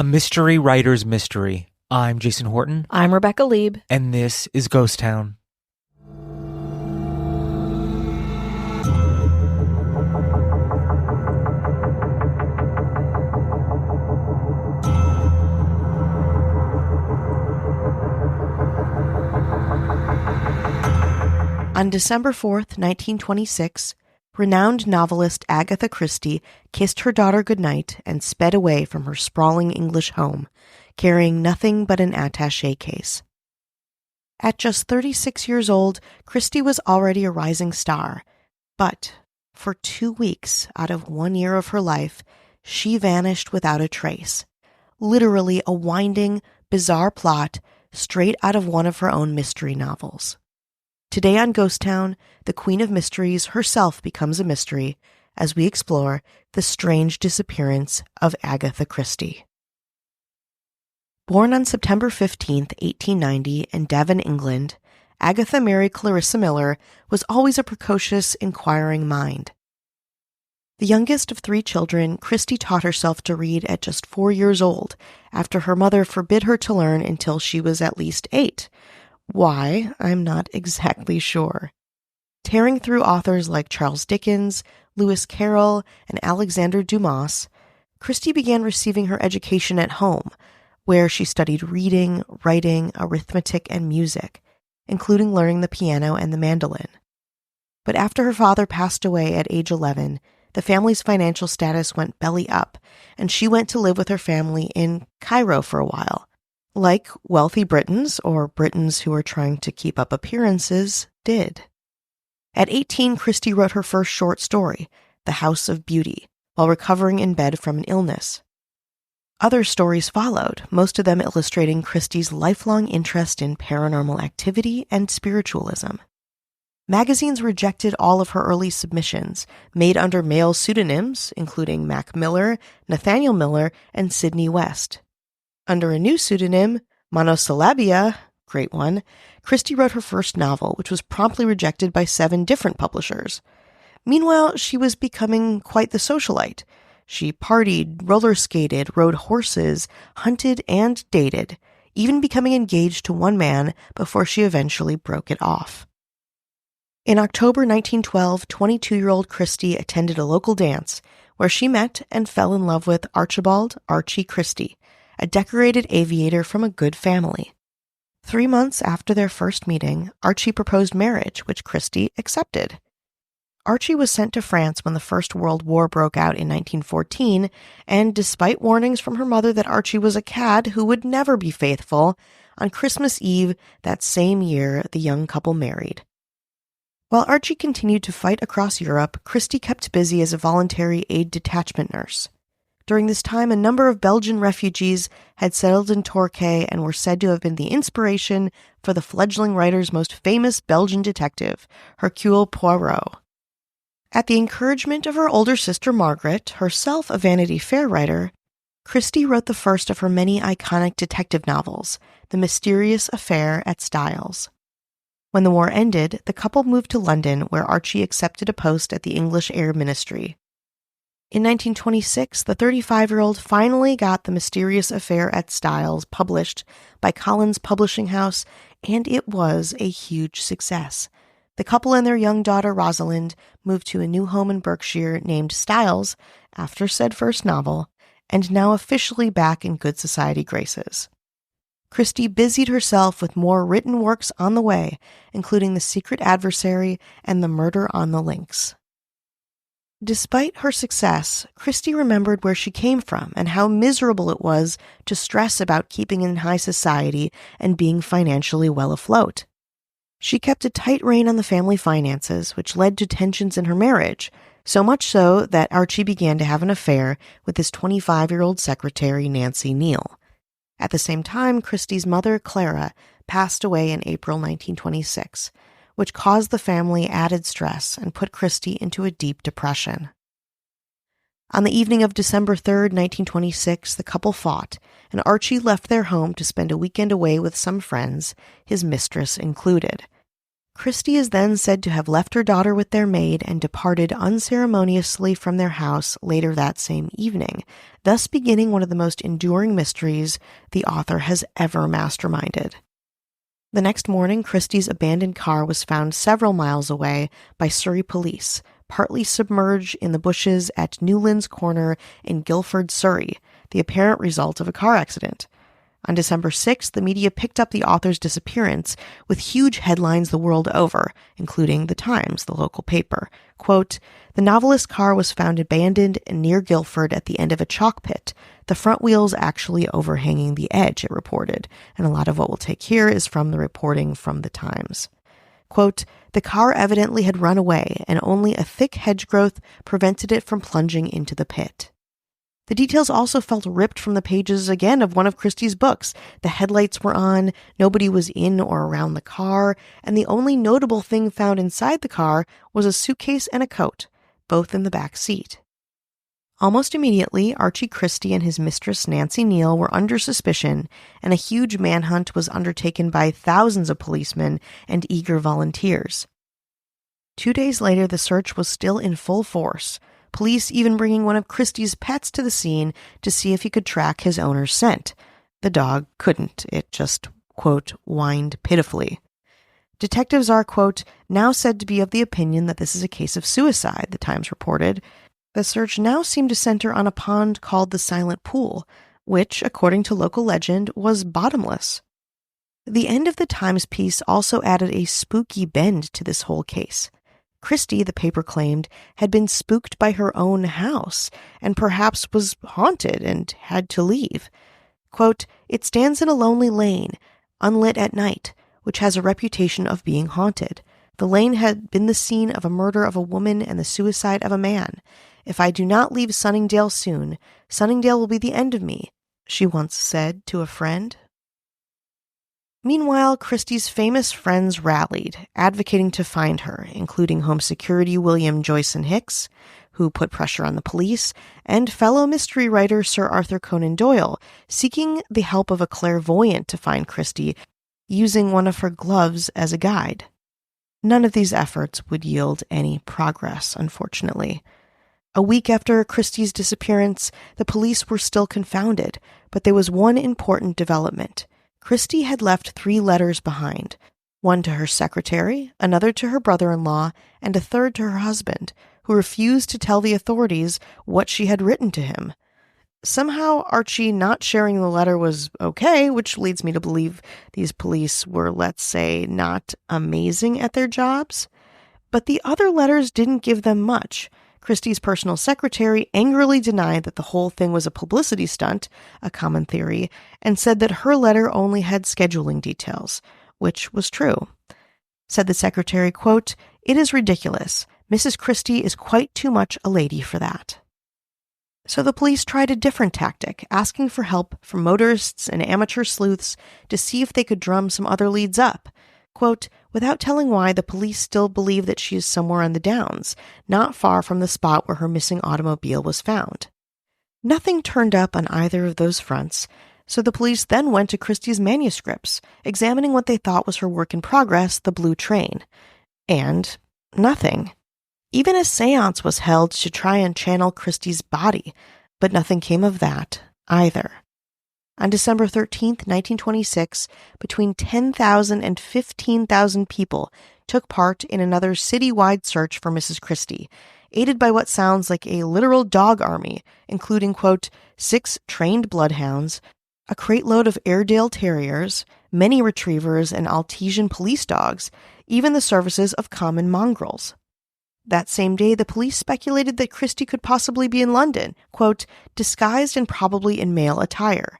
A mystery writer's mystery. I'm Jason Horton. I'm Rebecca Lieb. And this is Ghost Town. On December 4th, 1926, renowned novelist Agatha Christie kissed her daughter goodnight and sped away from her sprawling English home, carrying nothing but an attaché case. At just 36 years old, Christie was already a rising star, but for 2 weeks out of 1 year of her life, she vanished without a trace. Literally a winding, bizarre plot straight out of one of her own mystery novels. Today on Ghost Town, the Queen of Mysteries herself becomes a mystery as we explore the strange disappearance of Agatha Christie. Born on September 15, 1890, in Devon, England, Agatha Mary Clarissa Miller was always a precocious, inquiring mind. The youngest of 3 children, Christie taught herself to read at just 4 years old, after her mother forbid her to learn until she was at least 8. Why, I'm not exactly sure. Tearing through authors like Charles Dickens, Lewis Carroll, and Alexander Dumas, Christie began receiving her education at home, where she studied reading, writing, arithmetic, and music, including learning the piano and the mandolin. But after her father passed away at age 11, the family's financial status went belly up, and she went to live with her family in Cairo for a while, like wealthy Britons, or Britons who are trying to keep up appearances, did. At 18, Christie wrote her first short story, The House of Beauty, while recovering in bed from an illness. Other stories followed, most of them illustrating Christie's lifelong interest in paranormal activity and spiritualism. Magazines rejected all of her early submissions, made under male pseudonyms, including Mac Miller, Nathaniel Miller, and Sidney West. Under a new pseudonym, Monosyllabia, great one, Christie wrote her first novel, which was promptly rejected by 7 different publishers. Meanwhile, she was becoming quite the socialite. She partied, roller skated, rode horses, hunted, and dated, even becoming engaged to one man before she eventually broke it off. In October 1912, 22-year-old Christie attended a local dance where she met and fell in love with Archibald Archie Christie, a decorated aviator from a good family. 3 months after their first meeting, Archie proposed marriage, which Christie accepted. Archie was sent to France when the First World War broke out in 1914, and despite warnings from her mother that Archie was a cad who would never be faithful, on Christmas Eve that same year the young couple married. While Archie continued to fight across Europe, Christie kept busy as a voluntary aid detachment nurse. During this time, a number of Belgian refugees had settled in Torquay and were said to have been the inspiration for the fledgling writer's most famous Belgian detective, Hercule Poirot. At the encouragement of her older sister Margaret, herself a Vanity Fair writer, Christie wrote the first of her many iconic detective novels, The Mysterious Affair at Styles. When the war ended, the couple moved to London, where Archie accepted a post at the English Air Ministry. In 1926, the 35-year-old finally got The Mysterious Affair at Styles published by Collins Publishing House, and it was a huge success. The couple and their young daughter Rosalind moved to a new home in Berkshire named Styles, after said first novel, and now officially back in good society graces. Christie busied herself with more written works on the way, including The Secret Adversary and The Murder on the Links. Despite her success, Christie remembered where she came from and how miserable it was to stress about keeping in high society and being financially well afloat. She kept a tight rein on the family finances, which led to tensions in her marriage, so much so that Archie began to have an affair with his 25-year-old secretary, Nancy Neal. At the same time, Christie's mother, Clara, passed away in April 1926, which caused the family added stress and put Christie into a deep depression. On the evening of December 3rd, 1926, the couple fought, and Archie left their home to spend a weekend away with some friends, his mistress included. Christie is then said to have left her daughter with their maid and departed unceremoniously from their house later that same evening, thus beginning one of the most enduring mysteries the author has ever masterminded. The next morning, Christie's abandoned car was found several miles away by Surrey police, partly submerged in the bushes at Newlands Corner in Guildford, Surrey, the apparent result of a car accident. On December 6th, the media picked up the author's disappearance with huge headlines the world over, including The Times, the local paper. Quote, "The novelist's car was found abandoned near Guildford at the end of a chalk pit, the front wheels actually overhanging the edge," it reported. And a lot of what we'll take here is from the reporting from The Times. Quote, "The car evidently had run away, and only a thick hedge growth prevented it from plunging into the pit." The details also felt ripped from the pages again of one of Christie's books. The headlights were on, nobody was in or around the car, and the only notable thing found inside the car was a suitcase and a coat, both in the back seat. Almost immediately, Archie Christie and his mistress Nancy Neal were under suspicion, and a huge manhunt was undertaken by thousands of policemen and eager volunteers. 2 days later, the search was still in full force, police even bringing one of Christie's pets to the scene to see if he could track his owner's scent. The dog couldn't. It just, quote, whined pitifully. Detectives are, quote, now said to be of the opinion that this is a case of suicide, the Times reported. The search now seemed to center on a pond called the Silent Pool, which, according to local legend, was bottomless. The end of the Times piece also added a spooky bend to this whole case. Christie, the paper claimed, had been spooked by her own house and perhaps was haunted and had to leave. Quote, "It stands in a lonely lane, unlit at night, which has a reputation of being haunted. The lane had been the scene of a murder of a woman and the suicide of a man. If I do not leave Sunningdale soon, Sunningdale will be the end of me," she once said to a friend. Meanwhile, Christie's famous friends rallied, advocating to find her, including Home Security William Joyson Hicks, who put pressure on the police, and fellow mystery writer Sir Arthur Conan Doyle, seeking the help of a clairvoyant to find Christie, using one of her gloves as a guide. None of these efforts would yield any progress, unfortunately. A week after Christie's disappearance, the police were still confounded, but there was one important development. Christie had left 3 letters behind, one to her secretary, another to her brother-in-law, and a third to her husband, who refused to tell the authorities what she had written to him. Somehow, Archie not sharing the letter was okay, which leads me to believe these police were, let's say, not amazing at their jobs. But the other letters didn't give them much. Christie's personal secretary angrily denied that the whole thing was a publicity stunt, a common theory, and said that her letter only had scheduling details, which was true. Said the secretary, quote, "It is ridiculous. Mrs. Christie is quite too much a lady for that." So the police tried a different tactic, asking for help from motorists and amateur sleuths to see if they could drum some other leads up. Quote, "Without telling why, the police still believe that she is somewhere on the Downs, not far from the spot where her missing automobile was found." Nothing turned up on either of those fronts, so the police then went to Christie's manuscripts, examining what they thought was her work in progress, The Blue Train. And nothing. Even a séance was held to try and channel Christie's body, but nothing came of that either. On December 13th, 1926, between 10,000 and 15,000 people took part in another city-wide search for Mrs. Christie, aided by what sounds like a literal dog army, including, quote, 6 trained bloodhounds, a crate-load of Airedale Terriers, many retrievers and Altesian police dogs, even the services of common mongrels. That same day, the police speculated that Christie could possibly be in London, quote, disguised and probably in male attire.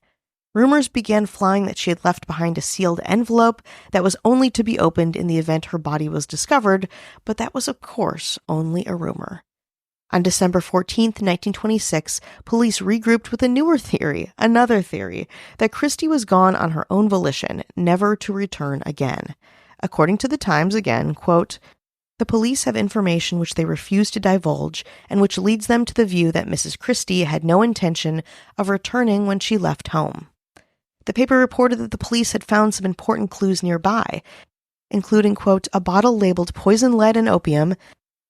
Rumors began flying that she had left behind a sealed envelope that was only to be opened in the event her body was discovered, but that was, of course, only a rumor. On December 14th, 1926, police regrouped with a newer theory, another theory, that Christie was gone on her own volition, never to return again. According to the Times again, quote, "The police have information which they refuse to divulge and which leads them to the view that Mrs. Christie had no intention of returning when she left home." The paper reported that the police had found some important clues nearby. including, quote, a bottle labeled poison, lead, and opium,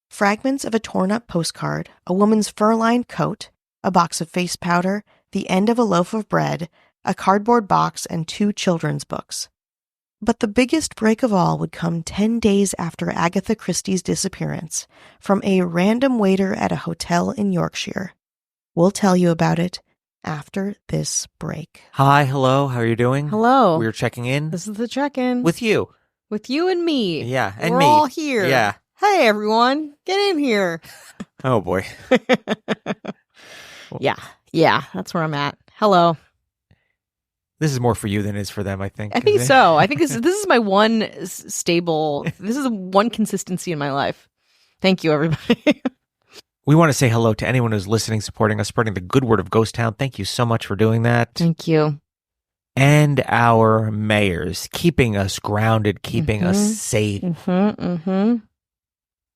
fragments of a torn-up postcard, a woman's fur-lined coat, a box of face powder, the end of a loaf of bread, a cardboard box, and 2 children's books. But the biggest break of all would come 10 days after Agatha Christie's disappearance from a random waiter at a hotel in Yorkshire. We'll tell you about it after this break. Hi, hello, how are you doing? Hello. We're checking in. This is the check-in. With you. With you and me. Yeah, and We're me. all here. Yeah. Hey, everyone. Get in here. Oh, boy. Yeah, that's where I'm at. Hello. This is more for you than it is for them, I think. I think so. I think this is my one stable, this is one consistency in my life. Thank you, everybody. We want to say hello to anyone who's listening, supporting us, spreading the good word of Ghost Town. Thank you so much for doing that. Thank you. And our mayors, keeping us grounded, keeping us safe. Who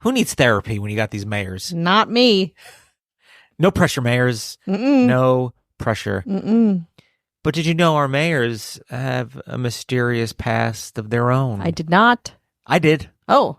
needs therapy when you got these mayors? Not me. No pressure, mayors. No pressure. But did you know our mayors have a mysterious past of their own? I did not. I did. Oh.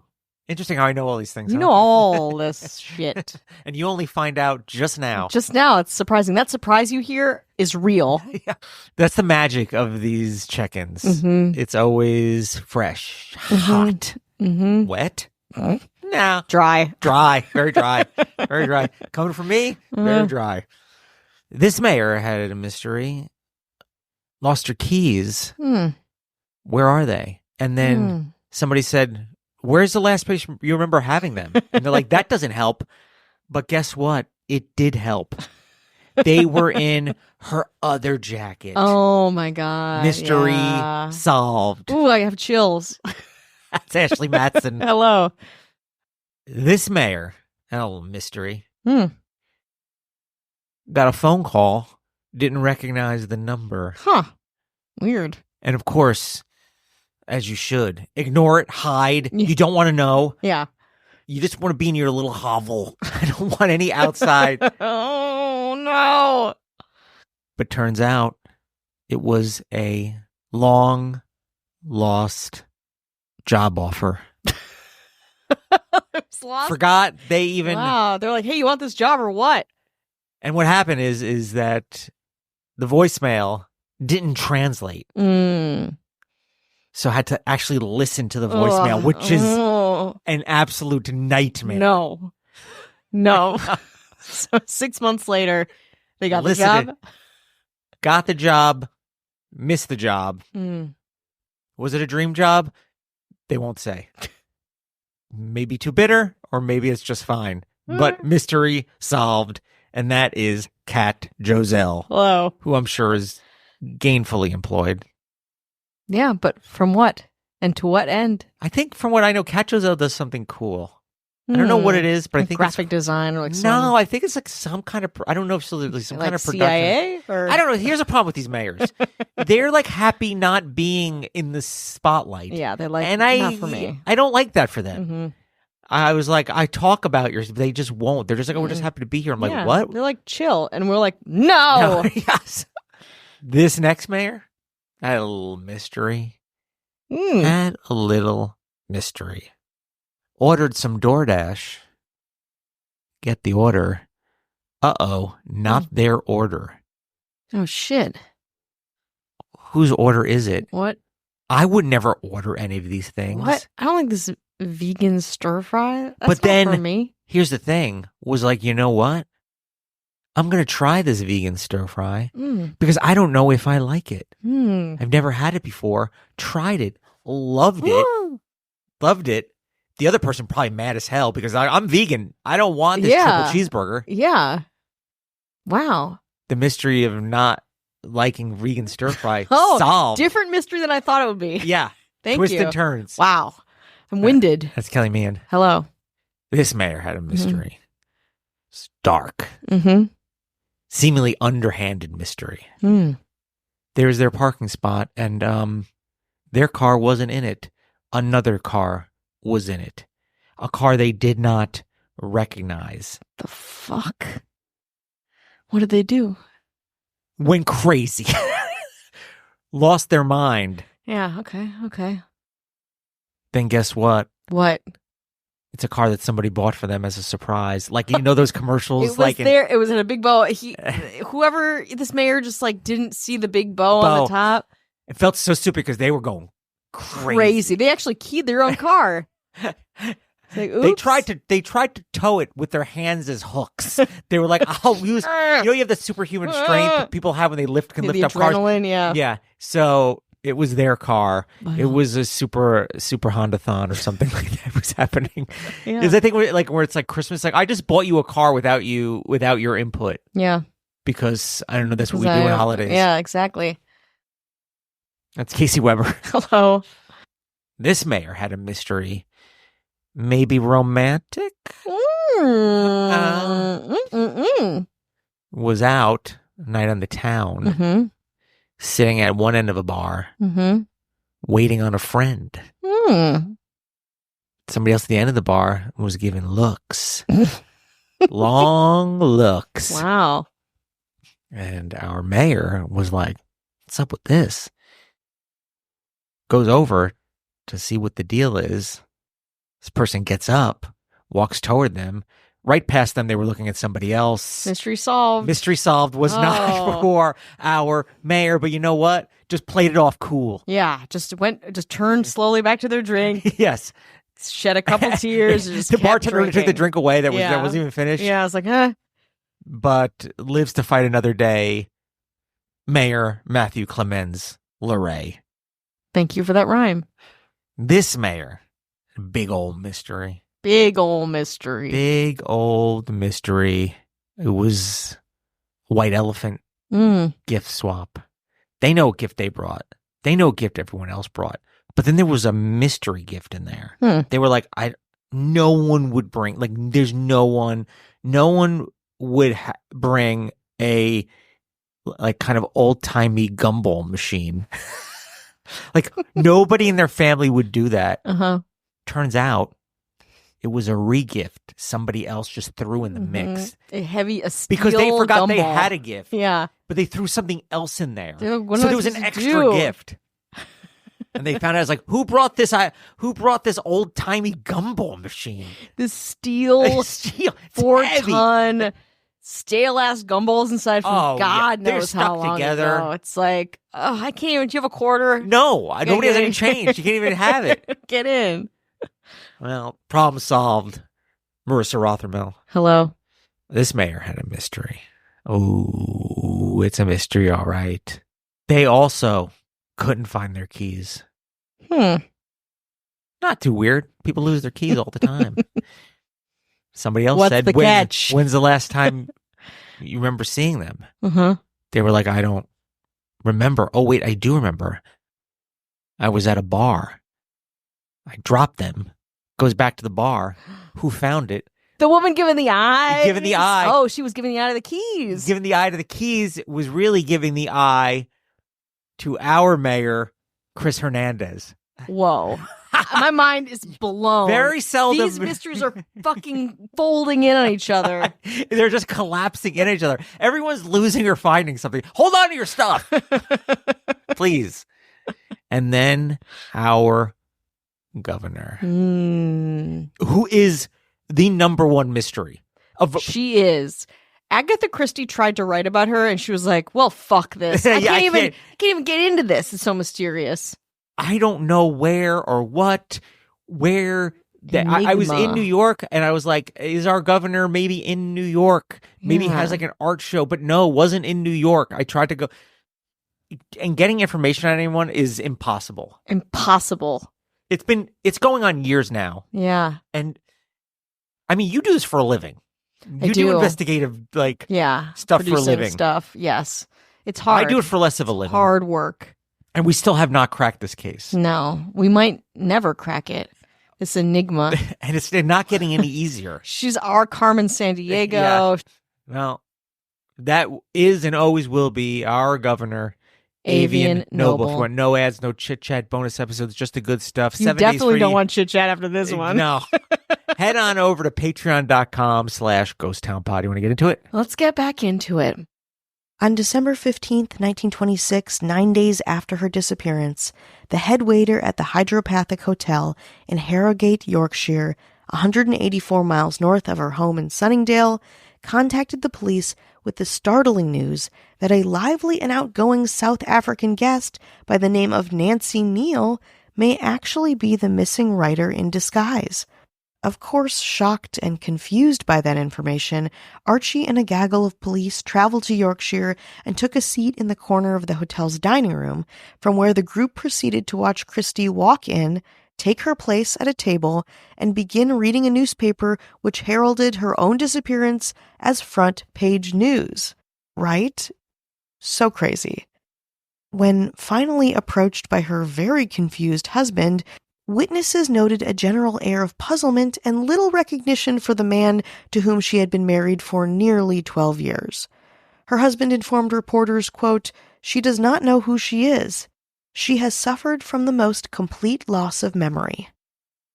Interesting how I know all these things. You huh? know all this shit. And you only find out just now. Just now. It's surprising. That surprise you hear is real. Yeah. That's the magic of these check-ins. It's always fresh, hot, wet. No. Dry. Dry. Very dry. Very dry. Coming from me, very dry. This mayor had a mystery. Lost her keys. Where are they? And then somebody said, where's the last place you remember having them? And they're like, that doesn't help. But guess what? It did help. They were in her other jacket. Oh, my God. Mystery Yeah. solved. Ooh, I have chills. That's Ashley Matson. Hello. This mayor, had a little mystery, Hmm. got a phone call, didn't recognize the number. Huh. Weird. And of course, as you should, ignore it, hide. You don't want to know. Yeah. You just want to be in your little hovel. I don't want any outside. Oh, no. But turns out it was a long lost job offer. It's lost. Forgot they even. Wow. They're like, hey, you want this job or what? And what happened is that the voicemail didn't translate. So I had to actually listen to the voicemail, which is an absolute nightmare. No. So 6 months later, they got the job. Got the job, missed the job. Was it a dream job? They won't say. Maybe too bitter, or maybe it's just fine. But mystery solved, and that is Kat Joselle. Hello. Who I'm sure is gainfully employed. Yeah, but from what? And to what end? I think from what I know, Kat Joselle does something cool. I don't know what it is, but like I think graphic design or like No, I think it's like some kind of I don't know if it's like some like kind of production. CIA or I don't know. Here's a problem with these mayors. They're like happy not being in the spotlight. Yeah, they're like, and not for me. I don't like that for them. I was like, I talk about yours, but they just won't. They're just like, oh, we're just happy to be here. I'm like, what? They're like, chill. And we're like, no. Yes. This next mayor had a little mystery. Had a little mystery. Ordered some DoorDash. Get the order. Uh-oh, not their order. Oh, shit. Whose order is it? What? I would never order any of these things. What? I don't like this vegan stir fry. That's But not then, for me. Here's the thing, was like, you know what? I'm going to try this vegan stir fry because I don't know if I like it. I've never had it before. Tried it. Loved it. Loved it. The other person probably mad as hell because I'm vegan. I don't want this triple cheeseburger. Yeah. Wow. The mystery of not liking vegan stir fry Oh, solved. different mystery than I thought it would be. Yeah. Thank Twists you. and turns. Wow. I'm winded. That's Kelly Meehan. Hello. This mayor had a mystery. It's dark. Seemingly underhanded mystery. There's their parking spot, and their car wasn't in it. Another car was in it. A car they did not recognize. The fuck? What did they do? Went crazy. Lost their mind. Yeah, okay. then guess what? What? It's a car that somebody bought for them as a surprise. Like, you know those commercials? It was like there. It was in a big bow. Whoever, this mayor just like didn't see the big bow on the top. It felt so stupid because they were going crazy. They actually keyed their own car. Like, they tried to tow it with their hands as hooks. They were like, "I'll use." You have the superhuman strength that people have when they can lift up cars. Yeah. So it was their car. Wow. It was a super Honda-thon or something like that was happening. Yeah. Is I think where it's like Christmas, like I just bought you a car without your input. Yeah. Because I don't know. That's what we do on holidays. Yeah. Exactly. That's Casey Weber. Hello. This mayor had a mystery. Maybe romantic? Was out night on the town, sitting at one end of a bar, waiting on a friend. Somebody else at the end of the bar was giving looks. Long looks. Wow. And our mayor was like, what's up with this? Goes over to see what the deal is. This person gets up, walks toward them. Right past them, they were looking at somebody else. Mystery solved. Mystery solved was not for our mayor, but you know what? Just played it off cool. Yeah, just turned slowly back to their drink. Yes. Shed a couple tears. Just the bartender took the drink away that wasn't even finished. Yeah, I was like, huh. But lives to fight another day. Mayor Matthew Clemens LeRae. Thank you for that rhyme. This mayor. Big old mystery. Big old mystery. Big old mystery. It was white elephant gift swap. They know what gift they brought. They know what gift everyone else brought. But then there was a mystery gift in there. They were like, no one would bring, like, there's no one would bring a, like, kind of old-timey gumball machine. Like, nobody in their family would do that. Turns out it was a regift somebody else just threw in the mix. A steel because they forgot gumball. They had a gift. Yeah. But they threw something else in there. So there was an extra gift. And they found out, I was like, who brought this old-timey gumball machine? This steel 4-ton stale-ass gumballs inside from God knows how long together. ago. It's like, I can't even, do you have a quarter? No, nobody has any change. You can't even have it. Get in. Well, problem solved. Marissa Rothermel. Hello. This mayor had a mystery. Oh, it's a mystery, all right. They also couldn't find their keys. Not too weird. People lose their keys all the time. Somebody else said, when's the last time you remember seeing them? They were like, I don't remember. Oh, wait, I do remember. I was at a bar. I dropped them. Goes back to the bar. Who found it? The woman giving the eye. Giving the eye. Oh, she was giving the eye to the keys. Giving the eye to the keys was really giving the eye to our mayor, Chris Hernandez. Whoa. My mind is blown. Very seldom. These mysteries are fucking folding in on each other. They're just collapsing in each other. Everyone's losing or finding something. Hold on to your stuff. Please. And then our governor, who is the number one mystery. She is. Agatha Christie tried to write about her, and she was like, well, fuck this. I can't even get into this. It's so mysterious. I don't know where or what, I was in New York, and I was like, is our governor maybe in New York? Maybe he has like an art show, but no, wasn't in New York. I tried to go, and getting information on anyone is impossible. Impossible. It's going on years now. Yeah. And I mean, you do this for a living. You do investigative stuff for a living. Stuff. Yes. It's hard. I do it for less of a living. It's hard work. And we still have not cracked this case. No, we might never crack it. This enigma. And it's not getting any easier. She's our Carmen Sandiego. Yeah. Well, that is and always will be our governor, Avian Noble. If you want no ads, no chit-chat, bonus episodes, just the good stuff. You definitely don't want chit-chat after this one. No. Head on over to patreon.com/ghosttownpod. You want to get into it? Let's get back into it. On December 15th, 1926, 9 days after her disappearance, the head waiter at the Hydropathic Hotel in Harrogate, Yorkshire, 184 miles north of her home in Sunningdale, contacted the police with the startling news that a lively and outgoing South African guest by the name of Nancy Neal may actually be the missing writer in disguise. Of course, shocked and confused by that information, Archie and a gaggle of police traveled to Yorkshire and took a seat in the corner of the hotel's dining room, from where the group proceeded to watch Christie walk in, take her place at a table, and begin reading a newspaper which heralded her own disappearance as front page news. Right? So crazy. When finally approached by her very confused husband, witnesses noted a general air of puzzlement and little recognition for the man to whom she had been married for nearly 12 years. Her husband informed reporters, quote, "She does not know who she is. She has suffered from the most complete loss of memory."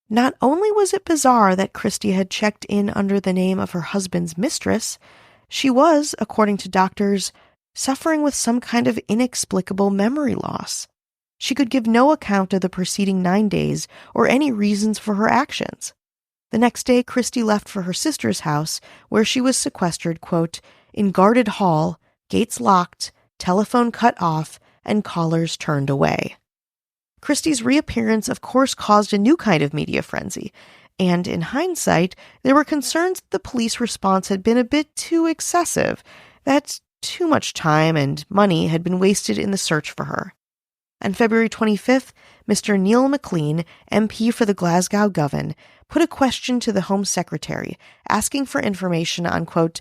Not only was it bizarre that Christie had checked in under the name of her husband's mistress, she was, according to doctors, suffering with some kind of inexplicable memory loss. She could give no account of the preceding 9 days or any reasons for her actions. The next day, Christie left for her sister's house, where she was sequestered, quote, "in guarded hall, gates locked, telephone cut off, and callers turned away." Christie's reappearance, of course, caused a new kind of media frenzy, and in hindsight, there were concerns that the police response had been a bit too excessive, that too much time and money had been wasted in the search for her. On February 25th, Mr. Neil McLean, MP for the Glasgow Govan, put a question to the Home Secretary, asking for information on, quote,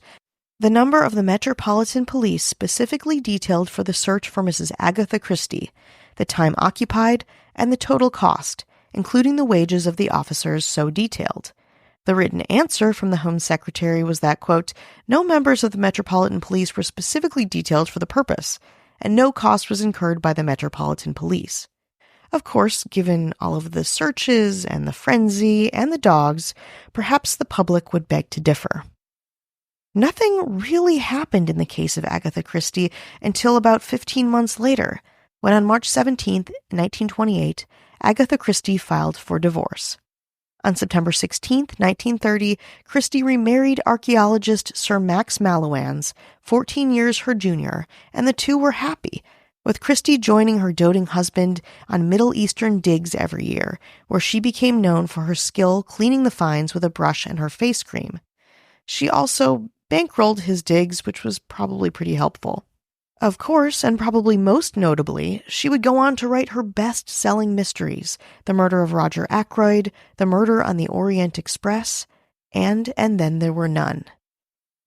"the number of the Metropolitan Police specifically detailed for the search for Mrs. Agatha Christie, the time occupied, and the total cost, including the wages of the officers so detailed." The written answer from the Home Secretary was that, quote, "no members of the Metropolitan Police were specifically detailed for the purpose, and no cost was incurred by the Metropolitan Police." Of course, given all of the searches and the frenzy and the dogs, perhaps the public would beg to differ. Nothing really happened in the case of Agatha Christie until about 15 months later, when on March 17th, 1928, Agatha Christie filed for divorce. On September 16th, 1930, Christie remarried archaeologist Sir Max Mallowan's, 14 years her junior, and the two were happy, with Christie joining her doting husband on Middle Eastern digs every year, where she became known for her skill cleaning the finds with a brush and her face cream. She also bankrolled his digs, which was probably pretty helpful. Of course, and probably most notably, she would go on to write her best-selling mysteries, The Murder of Roger Ackroyd, The Murder on the Orient Express, and Then There Were None.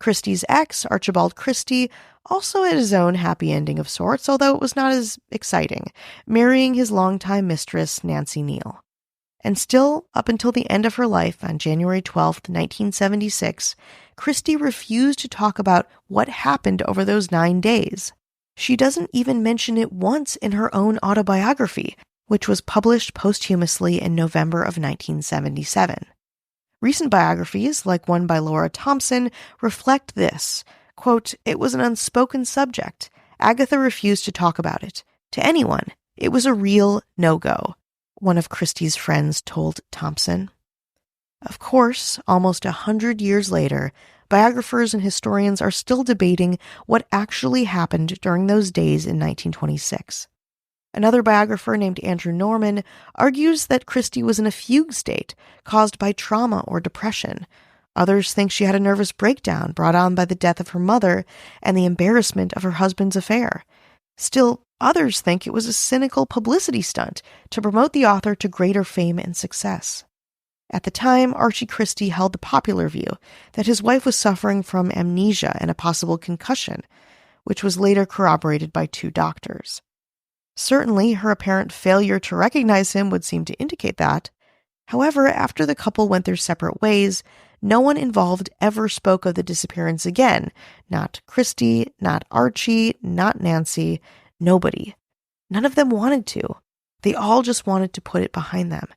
Christie's ex, Archibald Christie, also had his own happy ending of sorts, although it was not as exciting, marrying his longtime mistress, Nancy Neal. And still, up until the end of her life on January 12, 1976, Christie refused to talk about what happened over those 9 days. She doesn't even mention it once in her own autobiography, which was published posthumously in November of 1977. Recent biographies, like one by Laura Thompson, reflect this. Quote, "it was an unspoken subject. Agatha refused to talk about it. To anyone, it was a real no-go," one of Christie's friends told Thompson. Of course, almost 100 years later, biographers and historians are still debating what actually happened during those days in 1926. Another biographer named Andrew Norman argues that Christie was in a fugue state caused by trauma or depression. Others think she had a nervous breakdown brought on by the death of her mother and the embarrassment of her husband's affair. Still, others think it was a cynical publicity stunt to promote the author to greater fame and success. At the time, Archie Christie held the popular view that his wife was suffering from amnesia and a possible concussion, which was later corroborated by 2 doctors. Certainly, her apparent failure to recognize him would seem to indicate that. However, after the couple went their separate ways, no one involved ever spoke of the disappearance again. Not Christie, not Archie, not Nancy, nobody. None of them wanted to. They all just wanted to put it behind them.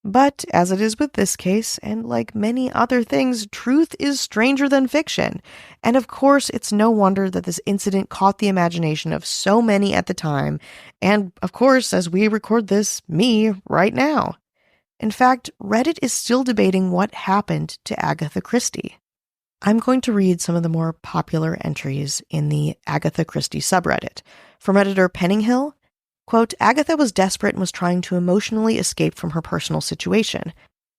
But as it is with this case, and like many other things, truth is stranger than fiction. And of course, it's no wonder that this incident caught the imagination of so many at the time, and of course, as we record this, me right now. In fact, Reddit is still debating what happened to Agatha Christie. I'm going to read some of the more popular entries in the Agatha Christie subreddit. From Redditor Penninghill, quote, Agatha was desperate and was trying to emotionally escape from her personal situation.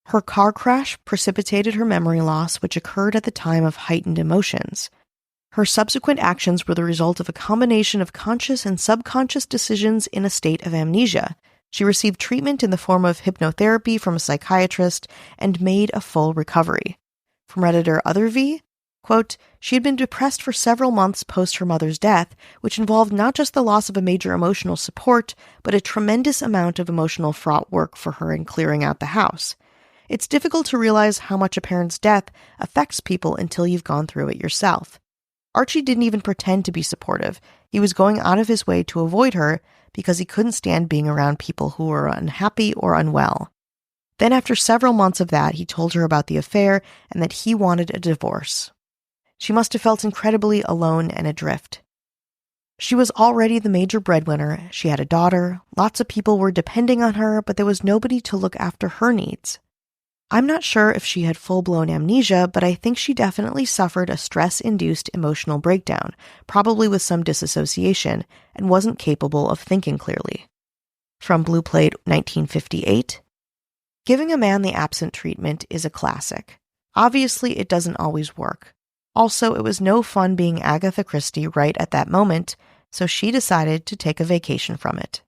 Her car crash precipitated her memory loss, which occurred at the time of heightened emotions. Her subsequent actions were the result of a combination of conscious and subconscious decisions in a state of amnesia. She received treatment in the form of hypnotherapy from a psychiatrist and made a full recovery. From Redditor Otherv, quote, she had been depressed for several months post her mother's death, which involved not just the loss of a major emotional support, but a tremendous amount of emotional fraught work for her in clearing out the house. It's difficult to realize how much a parent's death affects people until you've gone through it yourself. Archie didn't even pretend to be supportive. He was going out of his way to avoid her because he couldn't stand being around people who were unhappy or unwell. Then after several months of that, he told her about the affair and that he wanted a divorce. She must have felt incredibly alone and adrift. She was already the major breadwinner. She had a daughter. Lots of people were depending on her, but there was nobody to look after her needs. I'm not sure if she had full-blown amnesia, but I think she definitely suffered a stress-induced emotional breakdown, probably with some disassociation, and wasn't capable of thinking clearly. From Blue Plate 1958, giving a man the absent treatment is a classic. Obviously, it doesn't always work. Also, it was no fun being Agatha Christie right at that moment, so she decided to take a vacation from it.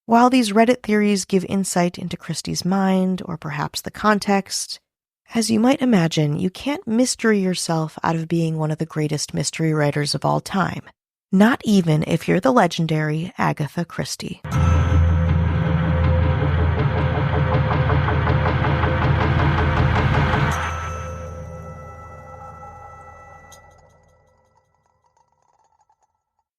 While these Reddit theories give insight into Christie's mind, or perhaps the context, as you might imagine, you can't mystery yourself out of being one of the greatest mystery writers of all time. Not even if you're the legendary Agatha Christie.